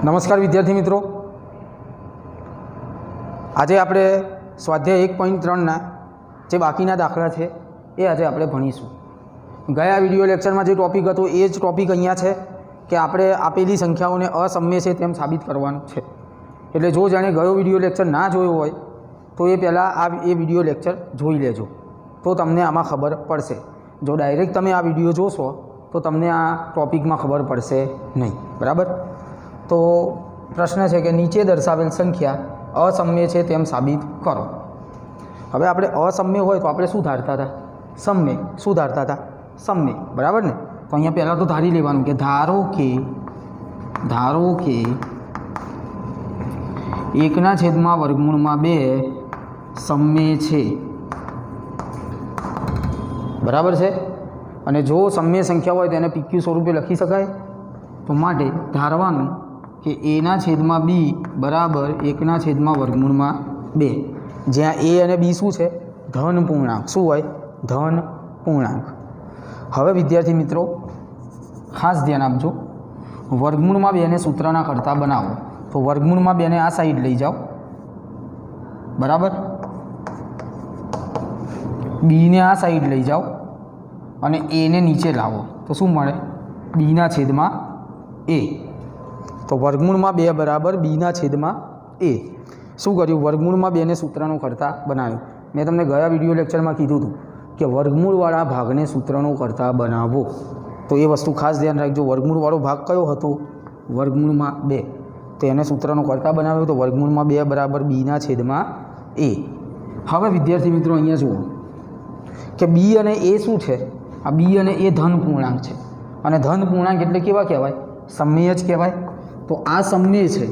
નમસ્કાર વિદ્યાર્થી મિત્રો, આજે આપણે સ્વાધ્યાય 1.3ના જે બાકીના દાખલા છે એ આજે આપણે ભણીશું. ગયા વિડીયો લેક્ચરમાં જે ટૉપિક હતો એ જ ટૉપિક અહીંયા છે કે આપણે આપેલી સંખ્યાઓને અસમ્ય છે તેમ સાબિત કરવાનું છે. એટલે જો જાણે ગયો વિડીયો લેક્ચર ના જોયો હોય તો એ પહેલાં એ વિડીયો લેક્ચર જોઈ લેજો, તો તમને આમાં ખબર પડશે. જો ડાયરેક્ટ તમે આ વિડીયો જોશો તો તમને આ ટૉપિકમાં ખબર પડશે નહીં. બરાબર? તો પ્રશ્ન છે કે નીચે દર્શાવેલ સંખ્યા અસમ્ય છે તેમ સાબિત કરો. હવે આપણે અસમ્ય હોય તો આપણે શું ધારતા હતા? સમ્ય. શું ધારતા હતા? સમ્ય. બરાબર ને? તો અહીંયા પહેલાં તો ધારી લેવાનું કે ધારો કે 1/2 સમ્ય છે. બરાબર છે? અને જો સમ્ય સંખ્યા હોય તો એને PQ સ્વરૂપે લખી શકાય. તો માટે ધારવાનું કે a/b બરાબર 1/2, જ્યાં a અને b શું છે? ધન પૂર્ણાંક. શું હોય? ધન પૂર્ણાંક. હવે વિદ્યાર્થી મિત્રો ખાસ ધ્યાન આપજો, વર્ગમૂળમાં 2ને સૂત્રના કરતા બનાવો. તો વર્ગમૂળમાં 2ને આ સાઈડ લઈ જાઓ. બરાબર? બીને આ સાઈડ લઈ જાઓ અને એને નીચે લાવો તો શું મળે? b/a. તો વર્ગમૂળમાં 2 બરાબર b/a. શું કર્યું? વર્ગમૂળમાં 2ને સૂત્રનો કરતા બનાવ્યો. મેં તમને ગયા વિડીયો લેક્ચરમાં કીધું હતું કે વર્ગમૂળવાળા ભાગને સૂત્રનો કરતા બનાવો. તો એ વસ્તુ ખાસ ધ્યાન રાખજો. વર્ગમૂળવાળો ભાગ કયો હતો? વર્ગમૂળમાં 2. તો એને સૂત્રનો કરતા બનાવ્યો. તો વર્ગમૂળમાં 2 બરાબર b/a. હવે વિદ્યાર્થી મિત્રો અહીંયા જુઓ કે b અને a શું છે? આ b અને a ધન પૂર્ણાંક છે. અને ધન પૂર્ણાંક એટલે કેવા કહેવાય? સમ્ય જ કહેવાય. તો આ સમ્ય છે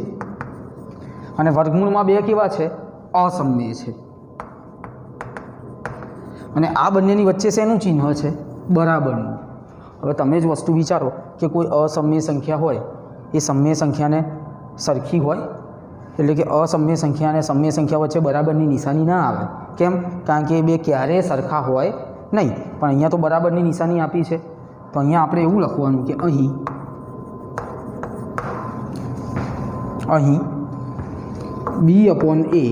અને વર્ગમૂળમાં 2 કેવા છે? અસમ્ય છે. અને આ બંનેની વચ્ચે શેનું ચિહ્ન છે? બરાબરનું. હવે તમે જ વસ્તુ વિચારો કે કોઈ અસમ્ય સંખ્યા હોય એ સમ્ય સંખ્યાને સરખી હોય? એટલે કે અસમ્ય સંખ્યા અને સમ્ય સંખ્યા વચ્ચે બરાબરની નિશાની ના આવે. કેમ? કારણ કે એ બે ક્યારેય સરખા હોય નહીં. પણ અહીંયા તો બરાબરની નિશાની આપી છે. તો અહીંયા આપણે એવું લખવાનું કે અહીં b/a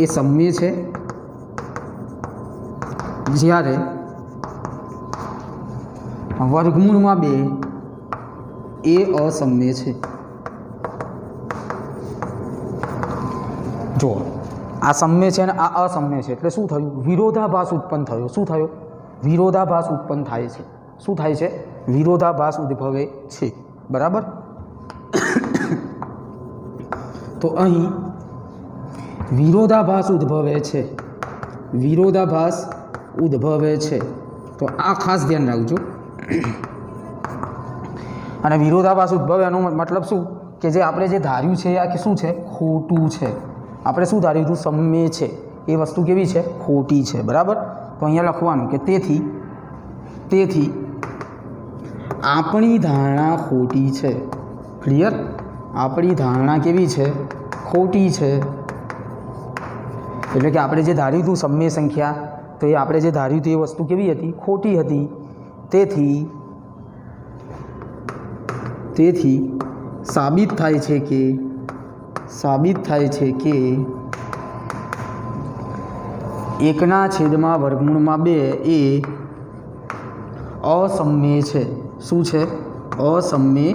એ સમ્ય છે, જ્યારે વર્ગમૂળમાં 2 એ અસમ્ય છે. જો આ સમ્ય છે અને આ અસમ્ય છે એટલે શું થયું? વિરોધાભાસ ઉત્પન્ન થયો. શું થયો? વિરોધાભાસ ઉત્પન્ન થાય છે. શું થાય છે? વિરોધાભાસ ઉદ્ભવે છે. બરાબર? તો અહીં વિરોધાભાસ ઉદ્ભવે છે. વિરોધાભાસ ઉદ્ભવે છે. તો આ ખાસ ધ્યાન રાખજો. અને વિરોધાભાસ ઉદ્ભવે એનો મતલબ શું? કે જે આપણે જે ધાર્યું છે આ શું છે? ખોટું છે. આપણે શું ધાર્યું હતું? સમ્ય છે. એ વસ્તુ કેવી છે? ખોટી છે. બરાબર? તો અહીંયા લખવાનું કે તેથી આપણી ધારણા ખોટી છે. ક્લિયર? આપણી ધારણા કેવી છે? ખોટી છે. એટલે કે આપણે જે ધાર્યું હતું સમ્ય સંખ્યા, તો એ આપણે જે ધાર્યું હતું એ વસ્તુ કેવી હતી? ખોટી હતી. તેથી સાબિત થાય છે કે 1/2 એ અસમ્ય છે. શું છે? અસમ્ય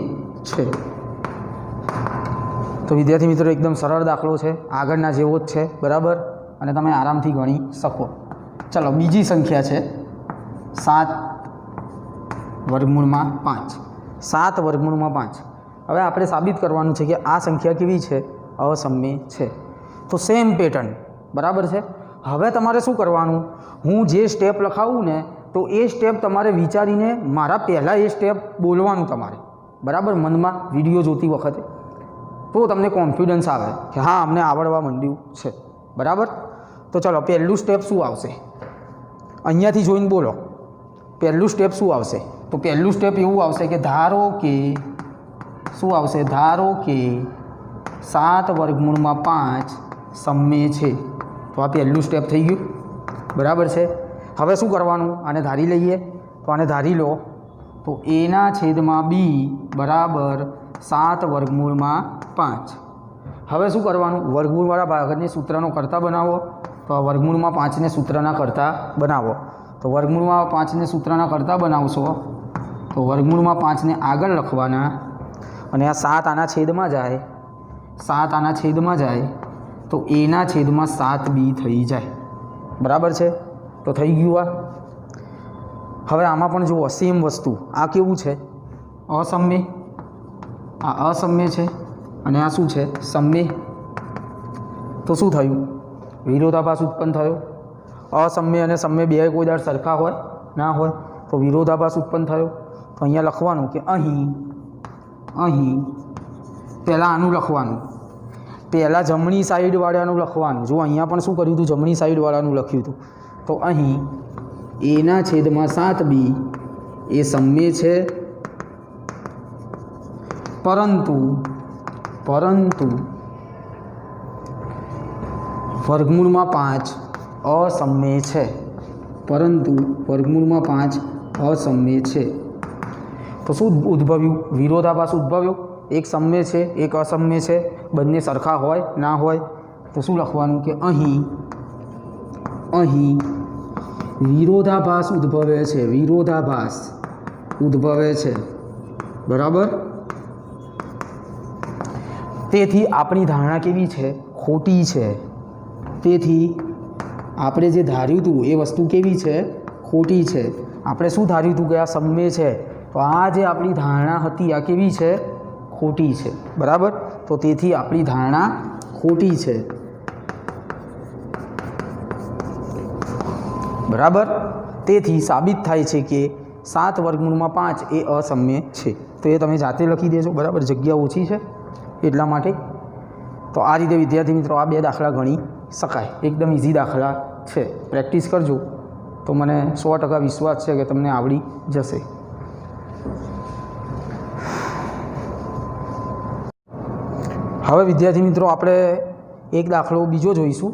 છે. તો વિદ્યાર્થી મિત્રો એકદમ સરળ દાખલો છે, આગળના જેવો જ છે. બરાબર? અને તમે આરામથી ગણી શકો. ચાલો બીજી સંખ્યા છે 7/5. 7/5. હવે આપણે સાબિત કરવાનું છે કે આ સંખ્યા કેવી છે? અસમ્ય છે. તો સેમ પેટર્ન. બરાબર છે? હવે તમારે શું કરવાનું? હું જે સ્ટેપ લખાવું ને તો એ સ્ટેપ તમારે વિચારીને મારા પહેલાં એ સ્ટેપ બોલવાનું તમારે. બરાબર? મનમાં વિડીયો જોતી વખતે તો તમને કોન્ફિડન્સ આવે કે હા અમને આવડવા માંડ્યું છે. બરાબર? તો ચાલો પહેલું સ્ટેપ શું આવશે? અહીંયાથી જોઈને બોલો. પહેલું સ્ટેપ શું આવશે? તો પહેલું સ્ટેપ એવું આવશે કે ધારો કે શું આવશે? ધારો કે 7/5 સમ્ય છે. તો આ પહેલું સ્ટેપ થઈ ગયું. બરાબર છે? હવે શું કરવાનું? આને ધારી લઈએ. તો આને ધારી લો તો a/b બરાબર 7 વર્ગમૂળમાં 5. હવે શું કરવાનું? વર્ગમૂળવાળા ભાગને સૂત્રનો કરતા બનાવો. તો વર્ગમૂળમાં 5ને સૂત્રના કરતા બનાવો. તો વર્ગમૂળમાં 5ને સૂત્રના કરતા બનાવશો તો વર્ગમૂળમાં 5ને આગળ લખવાના અને આ 7 આના છેદમાં જાય, 7 આના છેદમાં જાય તો એના છેદમાં 7b થઈ જાય. બરાબર છે? તો થઈ ગયું. હવે આમાં પણ જુઓ સેમ વસ્તુ. આ કેવું છે? અસમ્ય. આ અસમ્ય છે અને આ શું છે? સમય. તો શું થયું? વિરોધાભાસ ઉત્પન્ન થયો. અસમ્ય અને સમય બે કોઈ દર સરખા હોય ના હોય તો વિરોધાભાસ ઉત્પન્ન થયો. તો અહીંયા લખવાનું કે અહીં પહેલાં આનું લખવાનું, પહેલાં જમણી સાઈડવાળાનું લખવાનું. જો અહીંયા પણ શું કર્યું હતું? જમણી સાઈડવાળાનું લખ્યું હતું. તો અહીં એના છેદમાં 7b એ સમય છે, પરંતુ વર્ગમૂળમાં 5 અસમ્ય છે. પરંતુ વર્ગમૂળમાં 5 અસમ્ય છે. તો શું ઉદ્ભવ્યું? વિરોધાભાસ ઉદ્ભવ્યો. એક સમય છે, એક અસમ્ય છે, બંને સરખા હોય ના હોય તો શું લખવાનું કે અહીં વિરોધાભાસ ઉદ્ભવે છે. વિરોધાભાસ ઉદ્ભવે છે. બરાબર? તેથી આપણી ધારણા કેવી છે? ખોટી છે. તેથી આપણે જે ધાર્યું હતું એ વસ્તુ કેવી છે? ખોટી છે. આપણે શું ધાર્યું હતું કે આ સમય છે, તો આ જે આપણી ધારણા હતી આ કેવી છે? ખોટી છે. બરાબર? તો તેથી આપણી ધારણા ખોટી છે. બરાબર? તેથી સાબિત થાય છે કે 7 વર્ગમૂળમાં 5 એ અસમ્ય છે. તો એ તમે જાતે લખી દેજો. બરાબર? જગ્યા ઓછી છે એટલા માટે. તો આ રીતે વિદ્યાર્થી મિત્રો આ 2 દાખલા ગણી શકાય. એકદમ ઇઝી દાખલા છે. પ્રેક્ટિસ કરજો તો મને 100% વિશ્વાસ છે કે તમને આવડી જશે. હવે વિદ્યાર્થી મિત્રો આપણે એક દાખલો બીજો જોઈશું.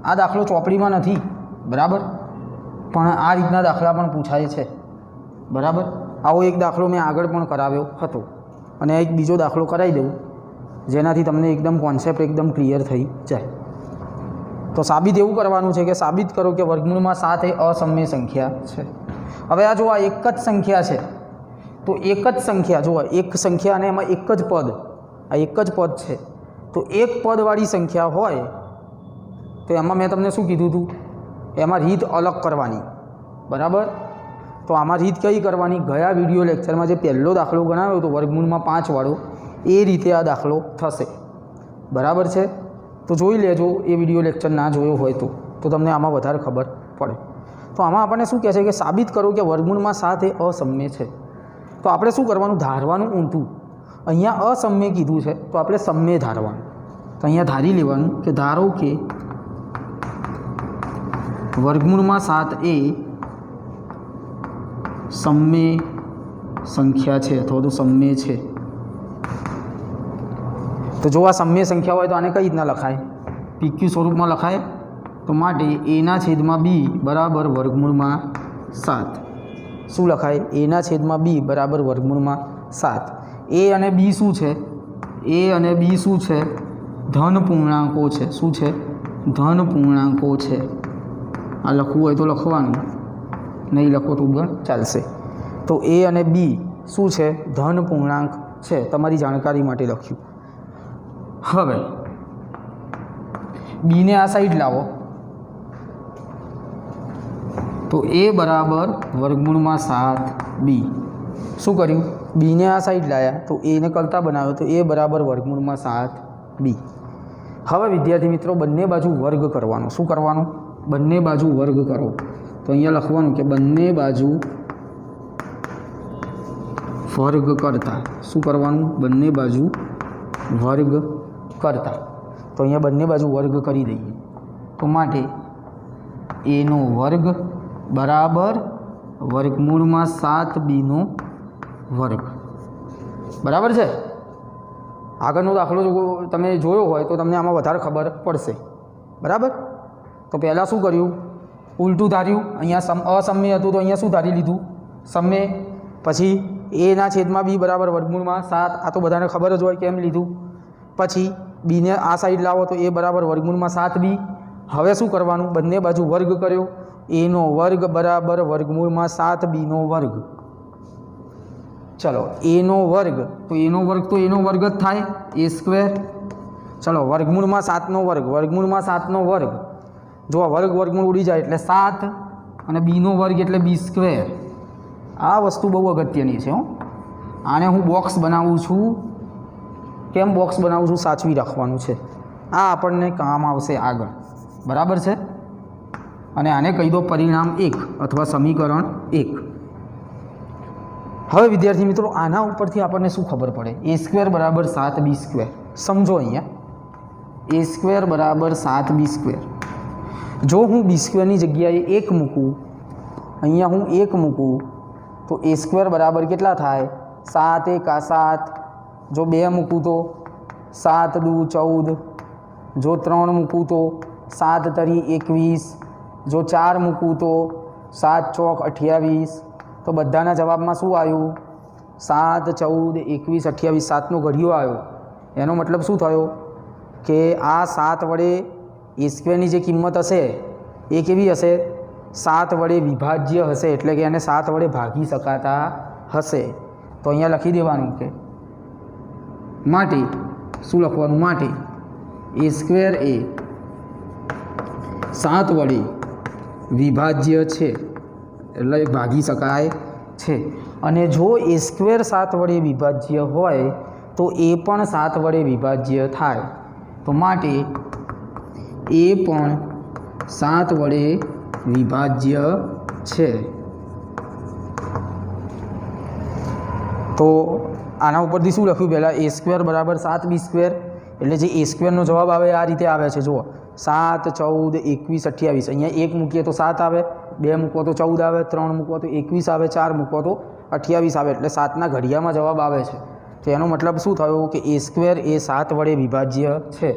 આ દાખલો ચોપડીમાં નથી. બરાબર? પણ આ રીતના દાખલા પણ પૂછાય છે. બરાબર? આવો એક દાખલો મેં આગળ પણ કરાવ્યો હતો અને એક બીજો દાખલો કરાવી દઉં જેનાથી તમને એકદમ કોન્સેપ્ટ એકદમ ક્લિયર થઈ જાય. તો સાબિત એવું કરવાનું છે કે સાબિત કરો કે વર્ગમૂળમાં 7 એ અસમ્ય સંખ્યા છે. હવે આ જો આ એક જ સંખ્યા છે તો એક જ સંખ્યા જો એક સંખ્યા અને એમાં એક જ પદ, આ એક જ પદ છે તો એક પદવાળી સંખ્યા હોય તો એમાં મેં તમને શું કીધું હતું? એમાં રીત અલગ કરવાની. બરાબર? તો આમાં રીત કઈ કરવાની? ગયા વિડીયો લેક્ચરમાં જે પહેલો દાખલો ગણાવ્યો હતો વર્ગમૂળમાં 5 વાળો એ રીતે આ દાખલો થશે. બરાબર છે? તો જોઈ લેજો એ વિડીયો લેક્ચર ના જોયો હોય તો તમને આમાં વધારે ખબર પડે. તો આમાં આપણને શું કહે છે કે સાબિત કરો કે વર્ગમૂળમાં 7 એ અસમ્ય છે. તો આપણે શું કરવાનું? ધારવાનું ઊંધું. અહીંયા અસમ્ય કીધું છે તો આપણે સમય ધારવાનું. તો અહીંયા ધારી લેવાનું કે ધારો કે વર્ગમૂળમાં 7 એ સમય સંખ્યા છે અથવા તો સમય છે. તો જો આ સમય સંખ્યા હોય તો આને કઈ રીતના લખાય? પીક્યુ સ્વરૂપમાં લખાય. તો માટે એના છેદમાં બી બરાબર વર્ગમૂળમાં 7. શું લખાય? એના છેદમાં બી બરાબર વર્ગમૂળમાં 7. એ અને બી શું છે? એ અને બી શું છે? ધન પૂર્ણાંકો છે. શું છે? ધન પૂર્ણાંકો છે. આ લખવું હોય તો લખવાનું, નહીં લખો તો પણ ચાલશે. તો એ અને બી શું છે? ધન પૂર્ણાંક છે. તમારી જાણકારી માટે લખ્યું. હવે બીને આ સાઈડ લાવો તો એ બરાબર વર્ગમૂળમાં 7b. શું કર્યું? બીને આ સાઈડ લાવ્યા તો એને કરતા બનાવ્યો તો એ બરાબર વર્ગમૂળમાં 7b. હવે વિદ્યાર્થી મિત્રો બંને બાજુ વર્ગ કરવાનો. શું કરવાનું? બંને બાજુ વર્ગ કરો. તો અહીંયા લખવાનું કે બંને બાજુ વર્ગ કરતા. શું કરવાનું? બંને બાજુ વર્ગ કરતા. તો અહીંયા બંને બાજુ વર્ગ કરી દઈએ. તો માટે એનો વર્ગ બરાબર વર્ગમૂળમાં 7bનો વર્ગ. બરાબર છે? આગળનો દાખલો જો તમે જોયો હોય તો તમને આમાં વધારે ખબર પડશે. બરાબર? તો પહેલાં શું કર્યું? ઉલટું ધાર્યું. અહીંયા અસમ્ય હતું તો અહીંયા શું ધારી લીધું? સમય. પછી એના છેદમાં બી બરાબર વર્ગમૂળમાં 7, આ તો બધાને ખબર જ હોય કેમ લીધું. પછી બીને આ સાઈડ લાવો તો એ બરાબર વર્ગમૂળમાં 7b. હવે શું કરવાનું, બંને બાજુ વર્ગ કર્યો, એનો વર્ગ બરાબર વર્ગમૂળમાં 7bનો વર્ગ. ચલો એનો વર્ગ તો એનો વર્ગ જ થાય એ સ્ક્વેર. ચલો વર્ગમૂળમાં 7નો વર્ગ, વર્ગમૂળમાં 7નો વર્ગ, જો વર્ગમૂળ ઉડી જાય એટલે 7 અને બીનો વર્ગ એટલે બી સ્ક્વેર. આ વસ્તુ બહુ અગત્યની છે. આને હું બોક્સ બનાવું છું. કેમ બોક્સ બનાવું છું, સાચવી રાખવાનું છે. આ આપણને કામ આવશે આગળ, બરાબર છે. અને આને કહી દો પરિણામ 1 અથવા સમીકરણ 1. હવે વિદ્યાર્થી મિત્રો આના ઉપરથી આપણને શું ખબર પડે, એ સ્ક્વેર બરાબર 7b સ્ક્વેર. સમજો અહીંયા એ સ્ક્વેર બરાબર 7b સ્ક્વેર. જો હું બી સ્ક્વેરની જગ્યાએ 1 મૂકું, અહીંયા હું 1 મૂકું તો એ સ્ક્વેર બરાબર કેટલા થાય, 7 × 7. જો 2 મૂકું તો 7 × 2 = 14. જો 3 મૂકું તો 7 × 3 = 21. જો 4 મૂકું તો 7 × 4 = 28. તો બધાના જવાબમાં શું આવ્યું, 7 × 14 = 21 = 28. 7નો ઘડિયો આવ્યો. એનો મતલબ શું થયો કે આ 7 વડે એ સ્ક્વેરની જે કિંમત હશે એ કેવી હશે, 7 વડે વિભાજ્ય હશે, એટલે કે એને 7 વડે ભાગી શકાતા હશે. તો અહીંયા લખી દેવાનું કે માટે શું લખવાનું, માટે એ સ્ક્વેર એ 7 વડે વિભાજ્ય છે, એટલે ભાગી શકાય છે. અને જો એ સ્ક્વેર 7 વડે વિભાજ્ય હોય તો એ પણ 7 વડે વિભાજ્ય થાય. તો માટે એ પણ 7 વડે વિભાજ્ય છે. તો આના ઉપરથી શું લખ્યું, પહેલાં એ સ્ક્વેર બરાબર 7b સ્ક્વેર. એટલે જે એ સ્ક્વેરનો જવાબ આવે આ રીતે આવે છે. જુઓ 7 × 14 = 21 = 28. અહીંયા 1 મૂકીએ તો 7 આવે, 2 મૂકો તો 14 આવે, 3 મૂકો તો 21 આવે, 4 મૂકો તો 28 આવે. એટલે 7ના ઘડિયામાં જવાબ આવે છે. તો એનો મતલબ શું થયો કે એ સ્ક્વેર એ 7 વડે વિભાજ્ય છે.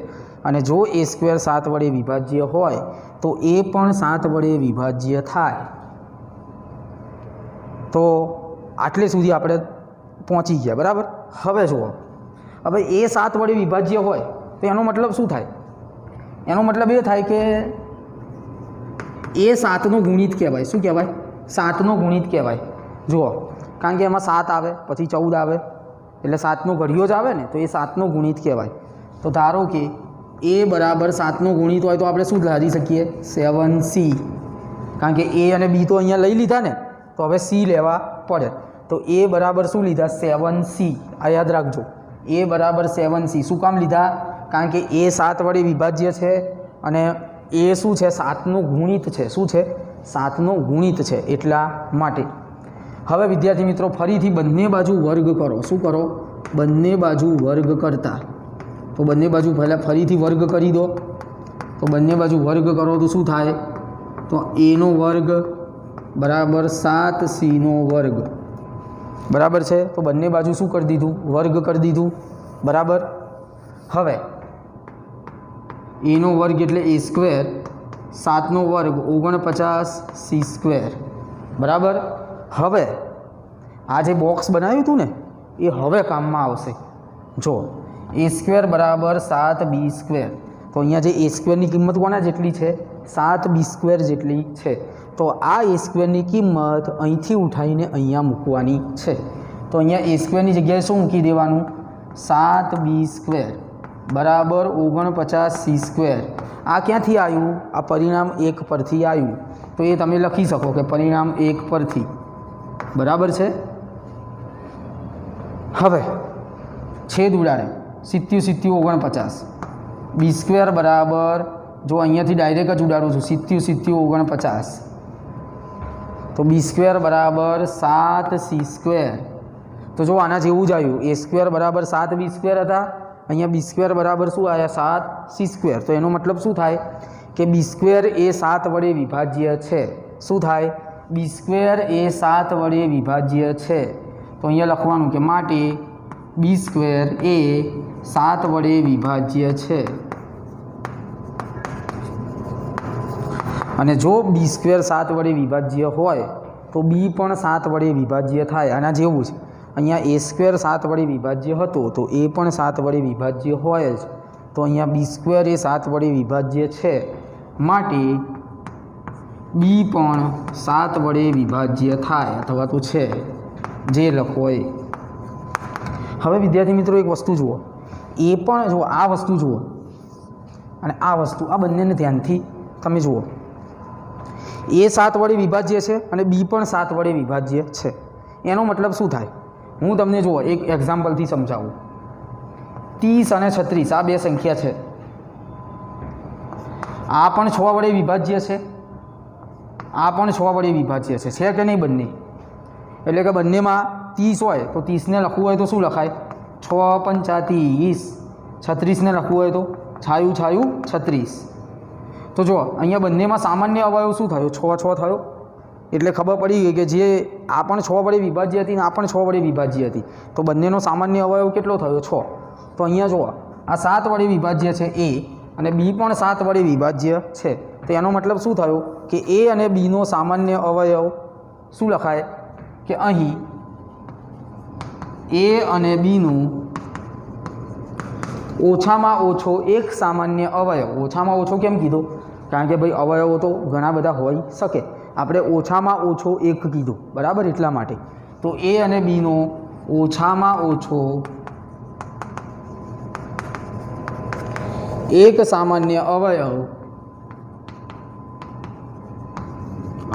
અને જો એ સ્ક્વેર 7 વડે વિભાજ્ય હોય તો એ પણ 7 વડે વિભાજ્ય થાય. તો આટલે સુધી આપણે પહોંચી ગયા, બરાબર. હવે જુઓ, હવે એ 7 વડે વિભાજ્ય હોય તો એનો મતલબ શું થાય, એનો મતલબ એ થાય કે એ 7નો ગુણિત કહેવાય. શું કહેવાય, 7નો ગુણિત કહેવાય. જુઓ, કારણ કે એમાં 7 આવે પછી 14 આવે એટલે 7નો ઘડિયો જ આવે ને, તો એ 7નો ગુણિત કહેવાય. તો ધારો કે એ બરાબર 7નો ગુણિત હોય તો આપણે શું ધારી શકીએ, 7c. કારણ કે એ અને બી તો અહીંયા લઈ લીધા ને, તો હવે c લેવા પડે. તો એ બરાબર શું લીધા, 7c. આ યાદ રાખજો, એ બરાબર 7c. શું કામ લીધા, કારણ કે એ 7 વડે વિભાજ્ય છે અને એ શું છે, 7નો ગુણિત છે. શું છે, 7નો ગુણિત છે, એટલા માટે. હવે વિદ્યાર્થી મિત્રો ફરીથી બંને બાજુ વર્ગ કરો. શું કરો, બંને બાજુ વર્ગ કરતા. તો બંને બાજુ પહેલાં ફરીથી વર્ગ કરી દો. તો બંને બાજુ વર્ગ કરો તો શું થાય, તો એનો વર્ગ બરાબર 7cનો વર્ગ, બરાબર છે. તો બંને બાજુ શું કરી દીધું, વર્ગ કરી દીધું, બરાબર. હવે એનો વર્ગ એટલે એ સ્ક્વેર, 7નો વર્ગ 49c સ્ક્વેર, બરાબર. હવે આ જે બોક્સ બનાવ્યું હતું ને એ હવે કામમાં આવશે. જો એ સ્ક્વેર બરાબર 7b સ્ક્વેર, તો અહીંયા જે એ સ્ક્વેરની કિંમત કોના જેટલી છે, 7b સ્ક્વેર જેટલી છે. તો આ એ સ્ક્વેરની કિંમત અહીંથી ઉઠાવીને અહીંયા મૂકવાની છે. તો અહીંયા એ સ્ક્વેરની જગ્યાએ શું મૂકી દેવાનું, 7b સ્ક્વેર બરાબર 49c સ્ક્વેર. આ ક્યાંથી આવ્યું, આ પરિણામ 1 પરથી આવ્યું. તો એ તમે લખી શકો કે પરિણામ 1 પરથી, બરાબર છે. હવે છેદ ઉડાડે, 7 × 49 બી સ્ક્વેર બરાબર, જો અહીંયાથી ડાયરેક્ટ જ ઉડાડું છું, 7 × 49. તો બી સ્ક્વેર બરાબર 7c સ્ક્વેર. તો જો આના જેવું જ આવ્યું, એ સ્ક્વેર બરાબર 7b સ્ક્વેર હતા, અહીંયા બી સ્ક્વેર બરાબર શું આવ્યા, 7c સ્ક્વેર. તો એનો મતલબ શું થાય કે બી સ્ક્વેર એ 7 વડે વિભાજ્ય છે. શું થાય, બી સ્ક્વેર એ 7 વડે વિભાજ્ય છે. તો અહીંયા લખવાનું કે માટે બી સ્ક્વેર એ 7 વડે વિભાજ્ય છે. અને જો બી સ્ક્વેર 7 વડે વિભાજ્ય હોય તો બી પણ 7 વડે વિભાજ્ય થાય. આના જેવું છે. અહીંયા એ સ્ક્વેર 7 વડે વિભાજ્ય હતો તો એ પણ 7 વડે વિભાજ્ય હોય જ, તો અહીંયા બી સ્ક્વેર એ 7 વડે વિભાજ્ય છે, માટે બી પણ 7 વડે વિભાજ્ય થાય અથવા તો છે, જે લખો એ. હવે વિદ્યાર્થી મિત્રો એક વસ્તુ જુઓ, એ પણ જુઓ, આ વસ્તુ જુઓ અને આ વસ્તુ, આ બંનેને ધ્યાનથી તમે જુઓ. એ 7 વડે વિભાજ્ય છે અને બી પણ 7 વડે વિભાજ્ય છે. એનો મતલબ શું થાય? હું તમને જુઓ એક એક્ઝામ્પલથી સમજાવું. 30 અને 36 આ બે સંખ્યા છે. આ પણ 6 વડે વિભાજ્ય છે, આ પણ 6 વડે વિભાજ્ય છે કે નહીં બંને? એટલે કે બંનેમાં 30 હોય તો 30ને લખવું હોય તો શું લખાય? 6 પંચા 30. 36ને લખવું હોય તો છાયું છાયું 36. તો જો અહીંયા બંનેમાં સામાન્ય અવયવ શું થયો? 6 થયો. એટલે ખબર પડી ગઈ કે જે આ પણ 6 વડે વિભાજ્ય હતી ને આ પણ 6 વડે વિભાજ્ય હતી, તો બંનેનો સામાન્ય અવયવ કેટલો થયો? 6. તો અહીંયા જુઓ, આ 7 વડે વિભાજ્ય છે એ, અને બી પણ 7 વડે વિભાજ્ય છે. તો એનો મતલબ શું થયો કે એ અને બીનો સામાન્ય અવયવ શું લખાય? કે અહીં એ અને બીનું ઓછામાં ઓછો એક સામાન્ય અવયવ. ઓછામાં ઓછો કેમ કીધો? કારણ કે ભાઈ અવયવો તો ઘણા બધા હોઈ શકે, આપણે ઓછામાં ઓછો એક કીધું, બરાબર? એટલા માટે તો એ અને બીનો ઓછામાં ઓછો એક સામાન્ય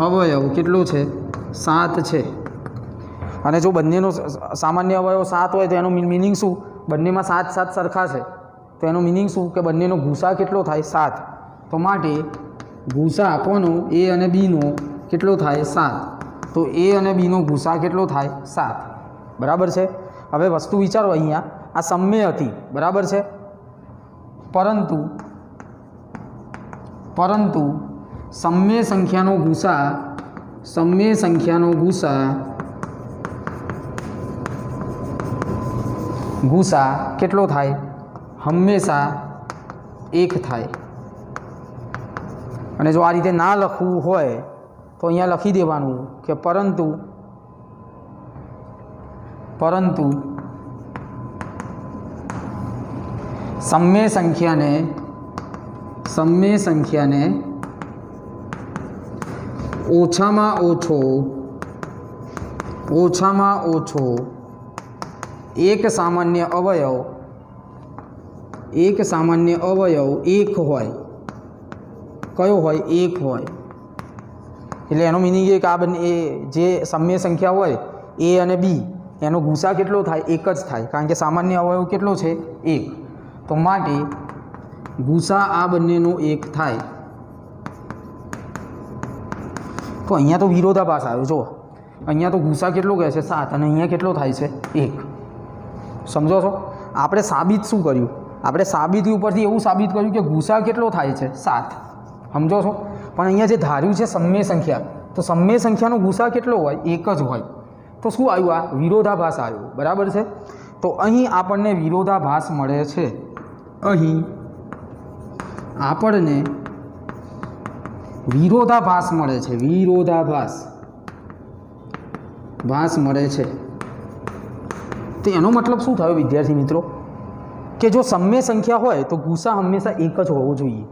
અવયવ કેટલો છે? 7 છે. અને જો બંનેનો સામાન્ય અવયવ 7 હોય તો એનો મિનિંગ શું? બંનેમાં 7 સરખા છે, તો એનો મિનિંગ શું? કે બંનેનો ગુસા કેટલો થાય? 7. તો માટે ગુસા આપવાનો એ અને બીનો કેટલો થાય? 7. તો એ અને બીનો ગુસા કેટલો થાય? 7. બરાબર છે? હવે વસ્તુ વિચારો, અહીંયા આ સમમ્ય હતી, બરાબર છે? પરંતુ સમમ્ય સંખ્યાનો ગુસા કેટલો થાય? હંમેશા 1 થાય. અને જો આ રીતે ના લખવું હોય તો અહીંયા લખી દેવાનું કે પરંતુ સમમ્ય સંખ્યાને ઓછામાં ઓછો એક સામાન્ય અવયવ 1 હોય. કયો હોય? 1 હોય. એટલે એનો મિનિંગ એ કે આ બંને જે સમમ્ય સંખ્યા હોય એ અને બી, એનો ગુસા કેટલો થાય? 1 જ થાય, કારણ કે સામાન્ય અવયવ કેટલો છે? 1. તો માટે ગુસા આ બંનેનો 1 થાય. તો અહીંયા તો વિરોધાભાસ આવ્યો. જો અહીંયા તો ગુસા કેટલો કહે છે? 7, અને અહીંયા કેટલો થાય છે? 1. સમજો છો? આપણે સાબિત શું કર્યું? આપણે સાબિતી ઉપરથી એવું સાબિત કર્યું કે ગુસા કેટલો થાય છે? 7. સમજો છો? પણ અહીંયા જે ધાર્યું છે સમમ્ય સંખ્યા, તો સમમ્ય સંખ્યાનો ગુસા કેટલો હોય? 1 જ હોય. તો શું આવ્યું? આ વિરોધાભાસ આવ્યો, બરાબર છે? તો અહીં આપણને વિરોધાભાસ મળે છે. અહીં આપણને વિરોધાભાસ મળે છે. ભાસ મળે છે. તો એનો મતલબ શું થયો વિદ્યાર્થી મિત્રો? કે જો સમમ્ય સંખ્યા હોય તો ગુસા હંમેશા 1 જ હોવો જોઈએ.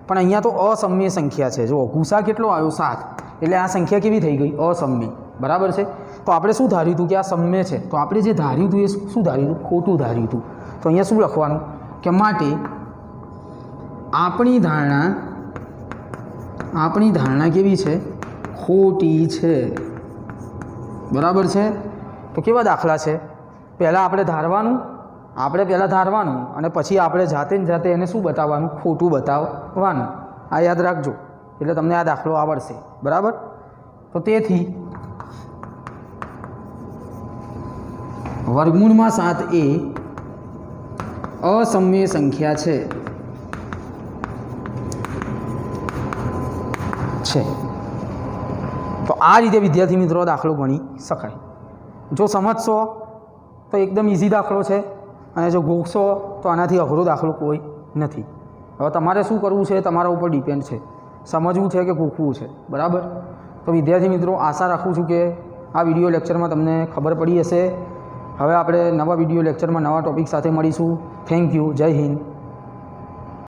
પણ અહીંયા તો અસમમ્ય સંખ્યા છે. જો ગુસા કેટલો આવ્યો? 7. એટલે આ સંખ્યા કેવી થઈ ગઈ? અસમમ્ય. બરાબર છે? તો આપણે શું ધાર્યું હતું? કે આ સમમ્ય છે. તો આપણે જે ધાર્યું હતું એ શું ધાર્યું હતું? ખોટું ધાર્યું હતું. તો અહીંયા શું લખવાનું? કે માટે આપણી ધારણા કેવી છે? ખોટી છે. બરાબર છે? તો કેવા દાખલા છે? પહેલાં આપણે ધારવાનું અને પછી આપણે જાતે એને શું બતાવવાનું? ખોટું બતાવવાનું. આ યાદ રાખજો, એટલે તમને આ દાખલો આવડશે. બરાબર? તો તેથી વર્ગમૂળમાં 7 એ અસમમ્ય સંખ્યા છે. તો આ રીતે વિદ્યાર્થી મિત્રો દાખલો ગણી શકાય. જો સમજશો તો એકદમ ઇઝી દાખલો છે, અને જો ગોખશો તો આનાથી અઘરો દાખલો કોઈ નથી. હવે તમારે શું કરવું છે તમારા ઉપર ડિપેન્ડ છે, સમજવું છે કે ગોખવું છે. બરાબર? તો વિદ્યાર્થી મિત્રો આશા રાખું છું કે આ વિડીયો લેક્ચરમાં તમને ખબર પડી હશે હવે આપણે નવા વિડીયો લેક્ચરમાં નવા ટૉપિક સાથે મળીશું. Thank you. જય હિન્દ.